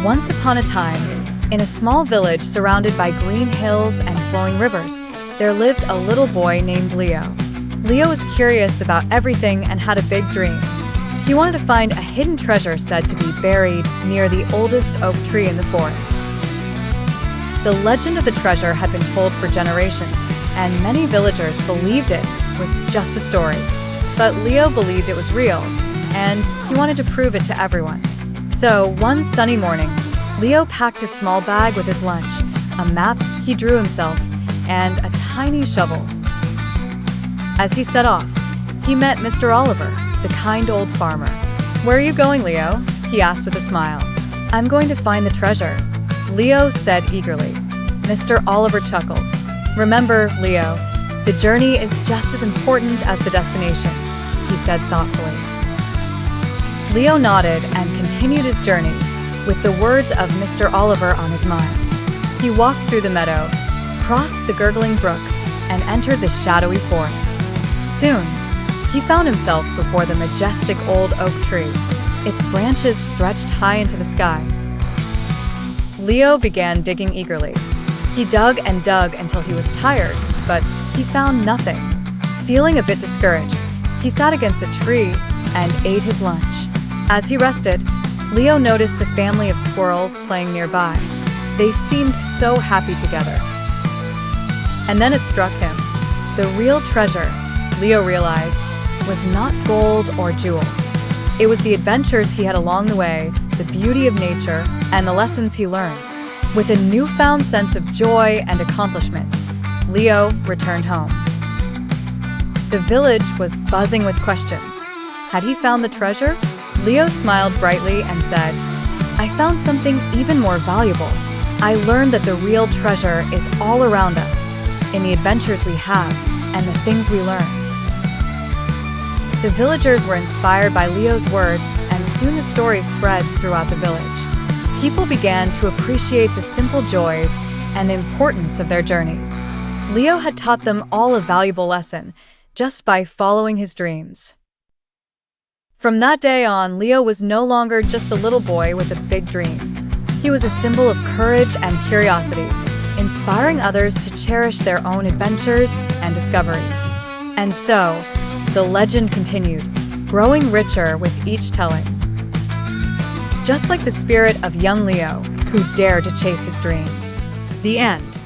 Once upon a time, in a small village surrounded by green hills and flowing rivers, there lived a little boy named Leo. Leo was curious about everything and had a big dream. He wanted to find a hidden treasure said to be buried near the oldest oak tree in the forest. The legend of the treasure had been told for generations, and many villagers believed it was just a story. But Leo believed it was real, and he wanted to prove it to everyone. So, one sunny morning, Leo packed a small bag with his lunch, a map he drew himself, and a tiny shovel. As he set off, he met Mr. Oliver, the kind old farmer. "Where are you going, Leo?" he asked with a smile. "I'm going to find the treasure," Leo said eagerly. Mr. Oliver chuckled. "Remember, Leo, the journey is just as important as the destination," he said thoughtfully. Leo nodded and continued his journey, with the words of Mr. Oliver on his mind. He walked through the meadow, crossed the gurgling brook, and entered the shadowy forest. Soon, he found himself before the majestic old oak tree. Its branches stretched high into the sky. Leo began digging eagerly. He dug and dug until he was tired, but he found nothing. Feeling a bit discouraged, he sat against a tree and ate his lunch. As he rested, Leo noticed a family of squirrels playing nearby. They seemed so happy together. And then it struck him. The real treasure, Leo realized, was not gold or jewels. It was the adventures he had along the way, the beauty of nature, and the lessons he learned. With a newfound sense of joy and accomplishment, Leo returned home. The village was buzzing with questions. Had he found the treasure? Leo smiled brightly and said, "I found something even more valuable. I learned that the real treasure is all around us, in the adventures we have and the things we learn." The villagers were inspired by Leo's words, and soon the story spread throughout the village. People began to appreciate the simple joys and the importance of their journeys. Leo had taught them all a valuable lesson just by following his dreams. From that day on, Leo was no longer just a little boy with a big dream. He was a symbol of courage and curiosity, inspiring others to cherish their own adventures and discoveries. And so, the legend continued, growing richer with each telling. Just like the spirit of young Leo, who dared to chase his dreams. The end.